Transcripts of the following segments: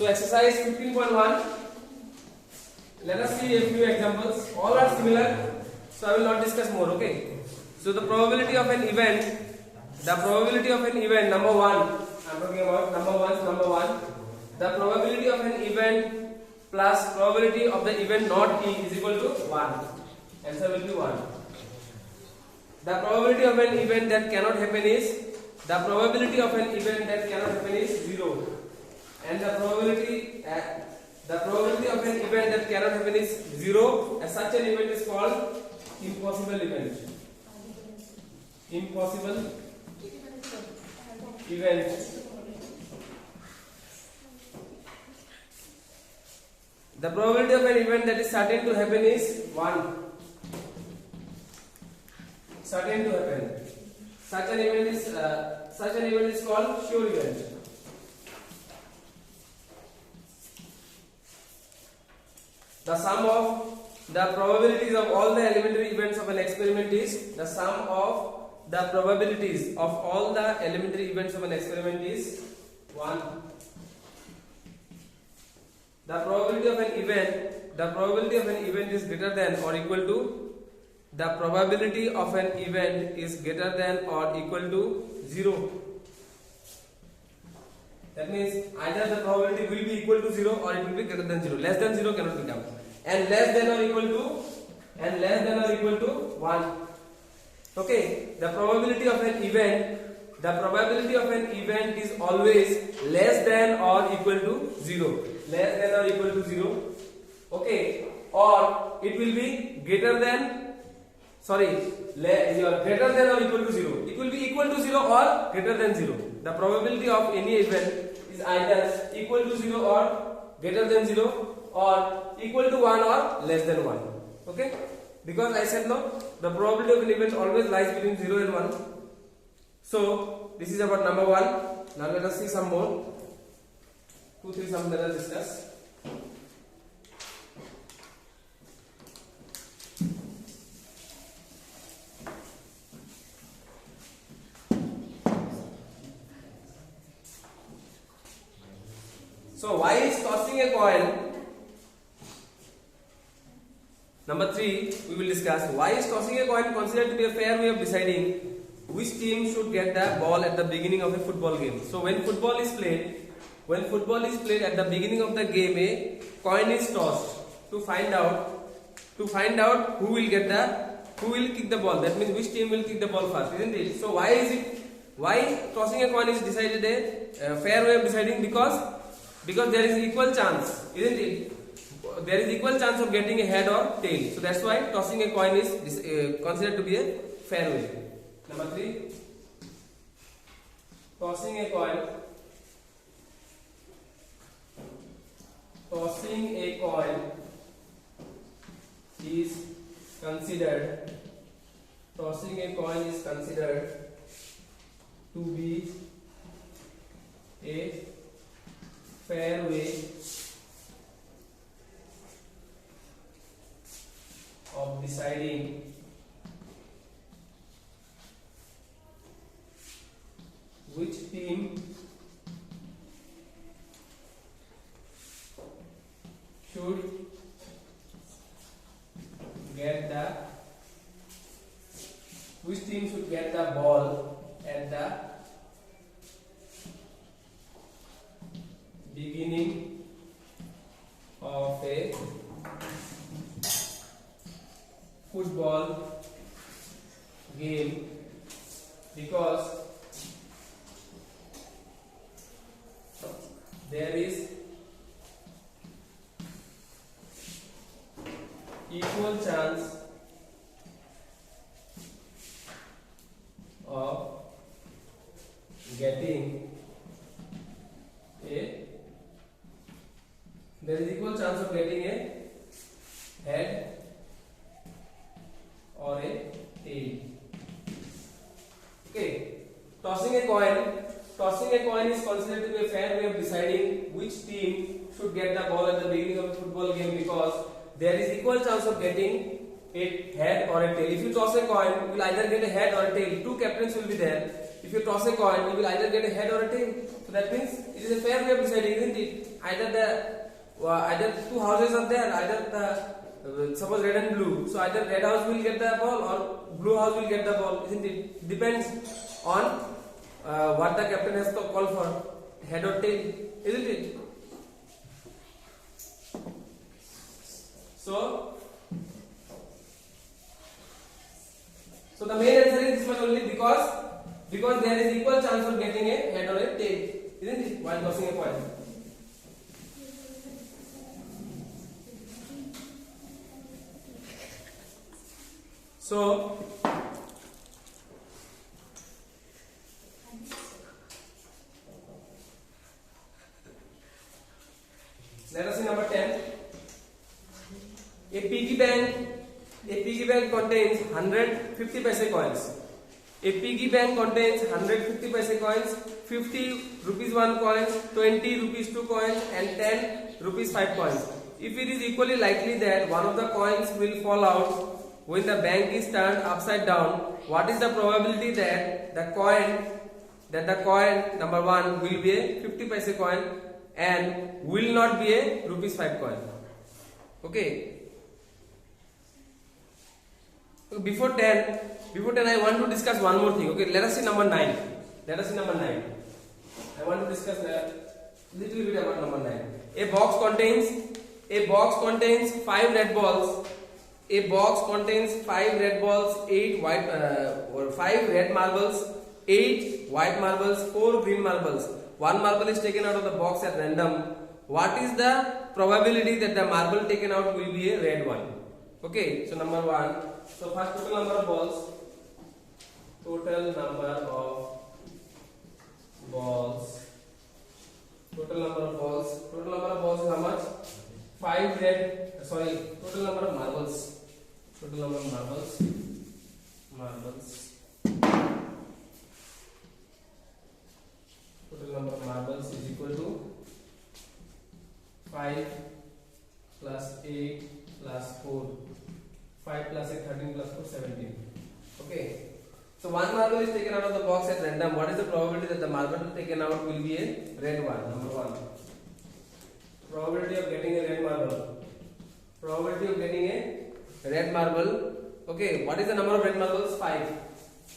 So exercise 15.1. Let us see a few examples. All are similar, so I will not discuss more. Okay. So the probability of an event, number one. I'm talking about number one. The probability of an event plus probability of the event not E is equal to 1. Answer will be 1. The probability of an event that cannot happen is 0, and the probability of an event that cannot happen is 0, and such an event is called impossible event. Impossible event. The probability of an event that is certain to happen is 1. Certain to happen. Such an event is called sure event. The sum of the probabilities of all the elementary events of an experiment is the sum of the probabilities of all the elementary events of an experiment is 1. The probability of an event is greater than or equal to the probability of an event is greater than or equal to 0. That means either the probability will be equal to 0 or it will be greater than 0. Less than 0 cannot become. And less than or equal to 1. Okay, the probability of an event is always less than or equal to 0. Less than or equal to 0. Okay, or it will be greater than greater than or equal to 0. It will be equal to 0 or greater than 0. The probability of any event is either equal to 0 or greater than 0 or equal to 1 or less than 1. Okay? Because I said no, the probability of an event always lies between 0 and 1. So, this is about number 1. Now let us see some more. 2, 3 some let us discuss. So why is tossing a coin? Number 3, we will discuss why is tossing a coin considered to be a fair way of deciding which team should get the ball at the beginning of a football game. So when football is played at the beginning of the game, a coin is tossed to find out who will kick the ball. That means which team will kick the ball first, isn't it? So why tossing a coin is decided a fair way of deciding? Because there is equal chance, isn't it? There is equal chance of getting a head or tail. So that's why tossing a coin is considered to be a fair way. Number 3, tossing a coin is considered to be a fair way of deciding which team should get the ball at the beginning of a football game, because there is equal chance of getting a head or a tail. Okay, tossing a coin is considered to be a fair way of deciding which team should get the ball at the beginning of a football game, because there is equal chance of getting a head or a tail. If you toss a coin, you will either get a head or a tail. Two captains will be there. if you toss a coin, you will either get a head or a tail. So that means it is a fair way of deciding, isn't it? Either two houses are there, either suppose red and blue. So either red house will get the ball or blue house will get the ball, isn't it? Depends on what the captain has to call for, head or tail, isn't it? So the main answer is this much only, because there is equal chance of getting a head or a tail, isn't it, while tossing a coin. So let us see number 10. A piggy bank contains 150 paise coins. A piggy bank contains 150 paise coins, 50 rupees 1 coin, 20 rupees 2 coins, and 10 rupees 5 coins. If it is equally likely that one of the coins will fall out when the bank is turned upside down, what is the probability that the coin number 1 will be a 50 paise coin and will not be a rupees 5 coin? Okay. Before 10 I want to discuss one more thing. Okay, let us see number 9. I want to discuss a little bit about number 9. A box contains 5 red balls. A box contains 5 red balls, 8 white or 5 red marbles, 8 white marbles, 4 green marbles. 1 marble is taken out of the box at random. What is the probability that the marble taken out will be a red one? Okay, so number 1. So first, total number of balls. Total number of balls is how much? 5 red. Total number of marbles. Marbles. Total number of marbles is equal to 5 plus 8 plus 4. 5 plus 8, 13 plus 4, 17. Okay. So 1 marble is taken out of the box at random. What is the probability that the marble taken out will be a red one? Number 1. Probability of getting a red marble. Okay. What is the number of red marbles? 5.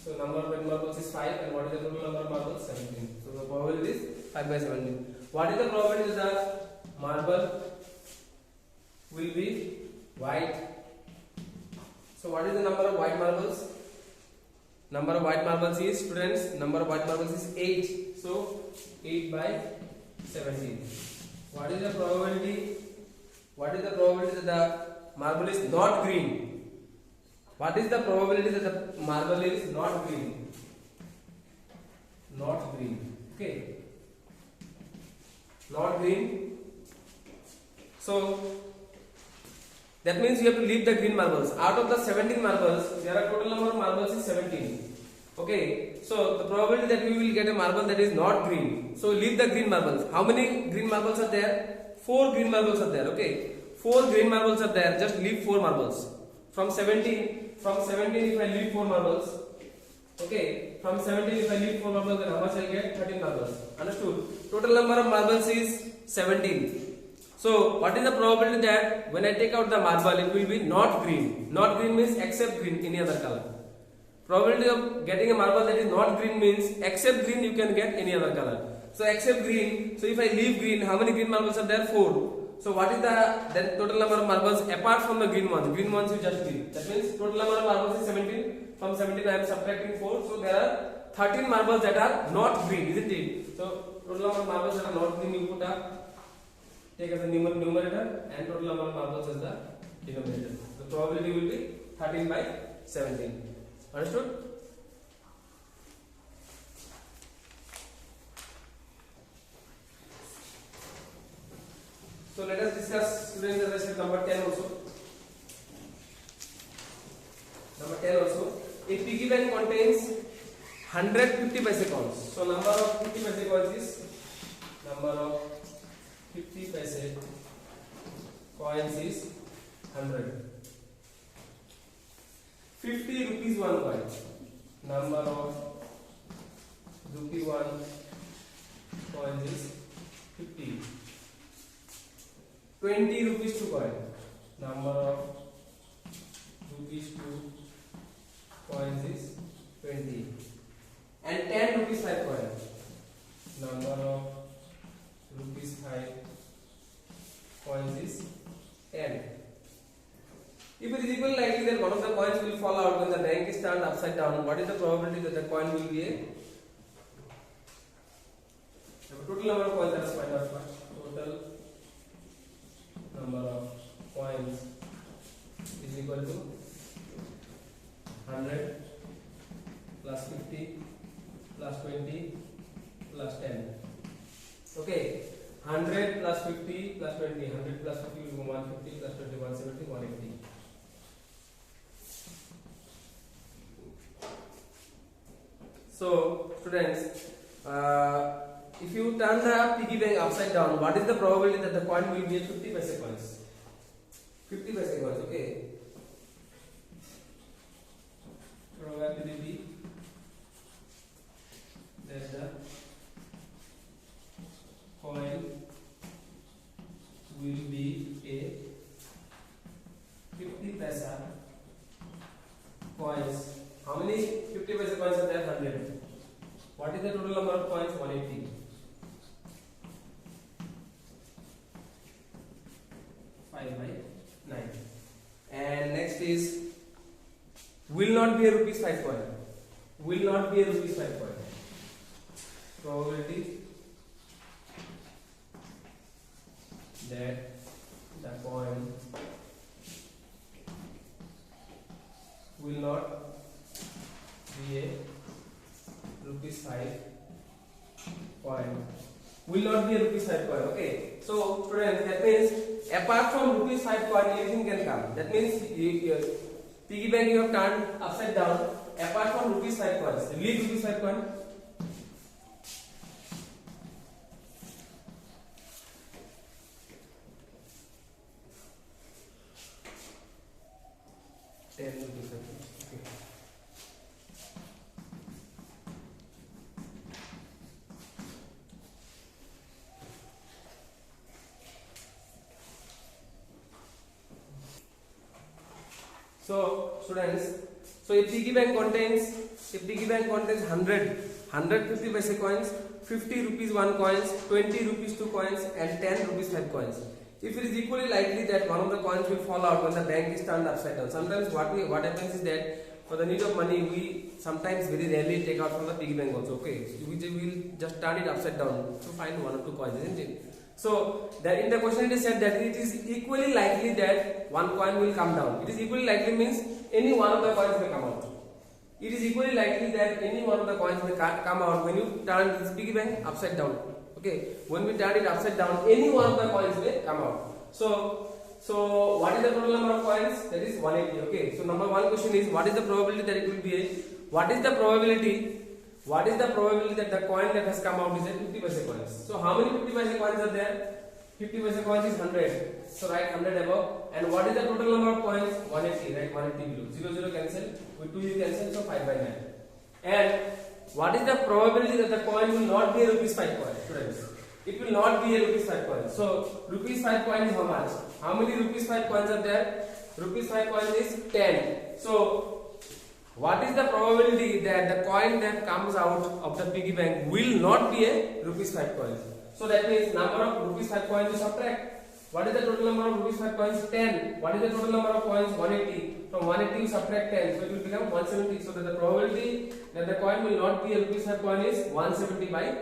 So number of red marbles is 5, and what is the total number of marbles? 17. So the probability is 5 by 17. What is the probability that the marble will be white? So what is the number of white marbles? Number of white marbles is, students, number of white marbles is 8. So 8 by 17. What is the probability that the marble is not green? What is the probability that the marble is not green? Not green. Okay. Not green. So that means you have to leave the green marbles. Out of the 17 marbles, there are total number of marbles is 17. Okay. So the probability that we will get a marble that is not green. So leave the green marbles. How many green marbles are there? 4 green marbles are there. Okay. 4 green marbles are there. Just leave 4 marbles. From 17 if I leave 4 marbles. Okay. From 17 if I leave 4 marbles, then how much I get? 13 marbles. Understood? Total number of marbles is 17. So what is the probability that when I take out the marble it will be not green? Not green means except green, any other color. Probability of getting a marble that is not green means except green you can get any other color. So except green, so if I leave green, how many green marbles are there? 4. So what is the then total number of marbles apart from the green ones? Green ones you just leave. That means total number of marbles is 17. From 17 I am subtracting 4. So there are 13 marbles that are not green, isn't it? So total number of marbles that are not green you put up. Take as a numerator and total number of marbles as the denominator. The probability will be 13 by 17. Understood? So let us discuss, students, as I said, number 10 also. Number 10 also. A piggy bank contains 150 paise coins. So number of 50 paise coins is 100. 50 rupees 1 coin. Number of rupee 1 coins is 50. 20 rupees 2 coin. Number of rupees 2 coins is 20. And 10 rupees 5 coin. Number of rupees 5 coins is 10. If it is equally likely that one of the coins will fall out when the bank is turned upside down, what is the probability that the coin will be a total number of coins? Let us find out first. Total number of coins is equal to 100 plus 50 plus 20 plus 10. Okay, 100 plus 50 plus 20. 100 plus 50 will be 150 plus 20, 170, 180. So, students, if you turn the piggy bank upside down, what is the probability that the coin will be 50 paise coins? 50 paise coins, okay. Probability that the coin will be a 50 paise coins. How many 50 paise coins are there? 100. What is the total number of coins? 180. 5 by 9. And next is will not be a rupees 5 coin. Will not be a rupees 5 coin. Probability that the coin will not be a rupees 5 coin. Will not be a rupees 5 coin. Okay. So students, that means apart from rupees 5 coin, anything can come. That means piggy bank you have turned upside down. Apart from rupees 5 coins, leave rupees 5 coin. So students, so a piggy bank contains 150 paise coins, 50 rupees 1 coins, 20 rupees 2 coins, and 10 rupees 5 coins. If it is equally likely that one of the coins will fall out when the bank is turned upside down, sometimes what happens is that for the need of money we sometimes very rarely take out from the piggy bank also. Okay, so we will just turn it upside down to find one or two coins, isn't it? So that in the question it is said that it is equally likely that one coin will come down. It is equally likely means any one of the coins may come out. It is equally likely that any one of the coins may come out when you turn this piggy bank upside down. Okay, when we turn it upside down, any one of the coins may come out. So what is the total number of coins? That is 180. Okay, so number one question is what is the probability that it will be a? What is the probability that the coin that has come out is a 50 paise coins? So how many 50 paise coins are there? 50 paise coins is 100. So write 100 above. And what is the total number of coins? 180. Write 180 below. 0 0 cancel. With 2 you cancel. So 5 by 9. And what is the probability that the coin will not be a rupees 5 coin? Students, it will not be a rupees 5 coin. So rupees 5 coin is how much? How many rupees 5 coins are there? Rupees 5 coins is 10. So what is the probability that the coin that comes out of the piggy bank will not be a rupees 5 coin? So that means number of rupees 5 coins you subtract. What is the total number of rupees 5 coins? 10. What is the total number of coins? 180. From 180 you subtract 10, so it will become 170. So that the probability that the coin will not be a rupees 5 coin is 170 by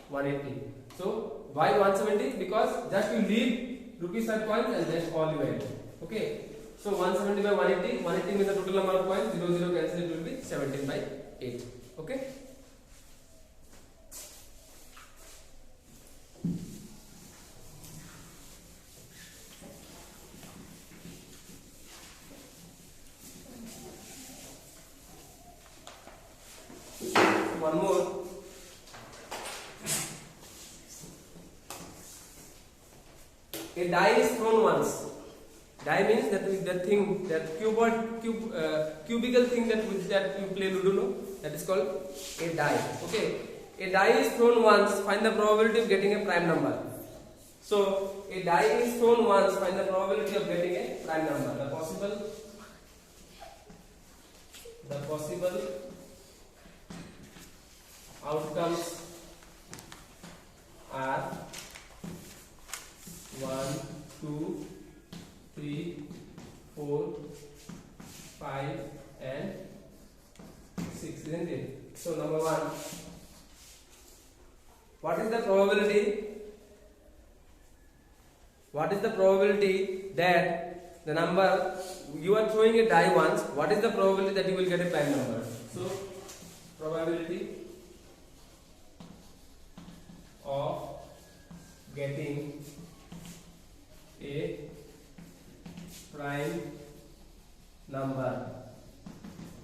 180. So why 170? Because just you leave rupees 5 coins and then all you add. Okay. So 170 by 180. 180 means the total number of coins. 0 0 cancel, it will be 17 by 8. Okay. One more. A die is thrown once. Die means that thing, that cubical thing that you play Ludo, no? That is called a die. Okay. a die is thrown once, find the probability of getting a prime number. So a die is thrown once, find the probability of getting a prime number. The possible outcomes are 1, 2, 3, 4, 5 and 6, isn't it? So number 1, what is the probability? What is the probability that the number you are throwing a die once? What is the probability that you will get a prime number? So probability of getting a prime number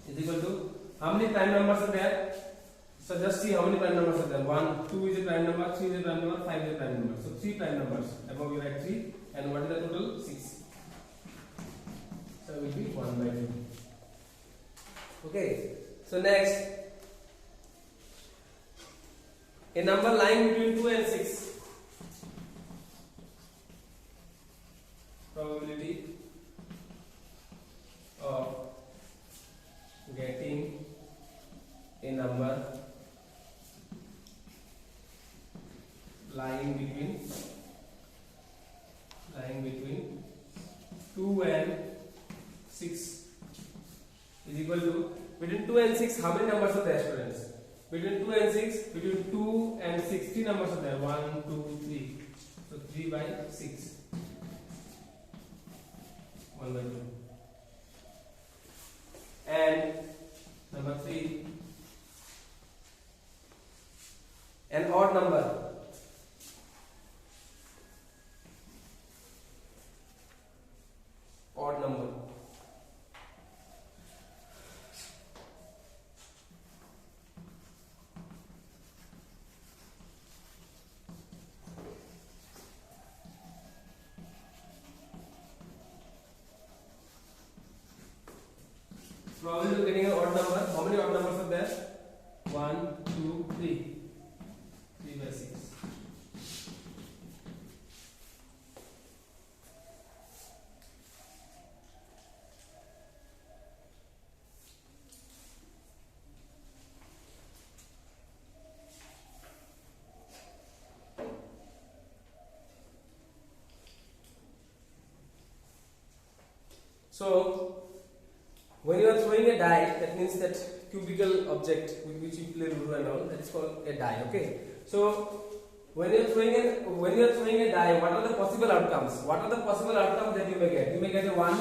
is equal to, how many prime numbers are there? So just see how many prime numbers are there. 1, 2 is a prime number, 3 is a prime number, 5 is a prime number. So 3 prime numbers. Above you write 3, and what is the total? 6. So it will be 1 by 2. Okay. So next, a number lying between 2 and 6. Probability of getting a number lying between 2 and 6 is equal to, between 2 and 6 how many numbers are there, students? Between 2 and 6, between 2 and 6 3 numbers are there, 1, 2, 3. So 3 by 6, 1 by 2. And number 3, an odd number. Odd number. Probability of getting an odd number. How many odd numbers are there? 1, 2, 3. 3 by 6. So when you are throwing a die, that means that cubical object with which you play Ludo and all, that is called a die. Okay. So when you are throwing a die, what are the possible outcomes? What are the possible outcomes that you may get? You may get a 1,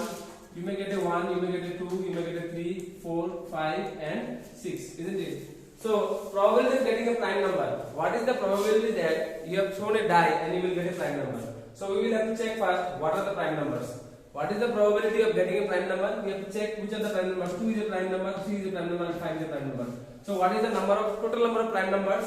you may get a 1, you may get a 2, you may get a 3, 4, 5 and 6, isn't it? So probability of getting a prime number. What is the probability that you have thrown a die and you will get a prime number? So we will have to check first what are the prime numbers. What is the probability of getting a prime number? We have to check which are the prime numbers. 2 is a prime number, 3 is a prime number, and 5 is a prime number. So what is the total number of prime numbers?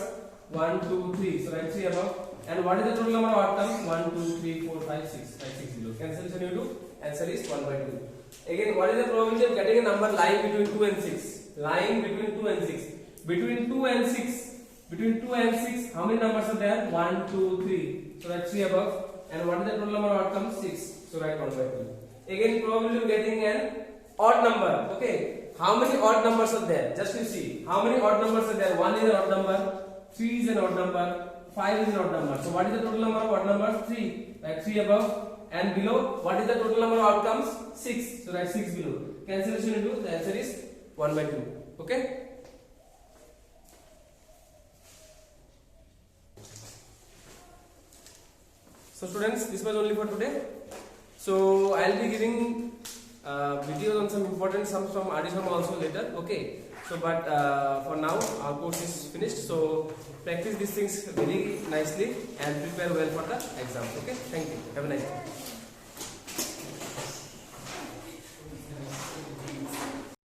1, 2, 3. So write 3 above. And what is the total number of outcomes? 1, 2, 3, 4, 5, 6. Write 6 below. Cancellation you do. Answer is 1 by 2. Again, what is the probability of getting a number lying between 2 and 6? Lying between 2 and 6. Between 2 and 6. Between 2 and 6, how many numbers are there? 1, 2, 3. So write 3 above. And what is the total number of outcomes? 6. So write 1 by 2. Again, probability of getting an odd number. Okay. How many odd numbers are there? Just you see. How many odd numbers are there? 1 is an odd number. 3 is an odd number. 5 is an odd number. So what is the total number of odd numbers? 3. Write 3 above. And below, what is the total number of outcomes? 6. So write 6 below. Cancellation you do. The answer is 1 by 2. Okay. So students, this was only for today. So I'll be giving videos on some important sums from RD also later. Okay. So but for now our course is finished. So practice these things very nicely and prepare well for the exams. Okay. Thank you. Have a nice day.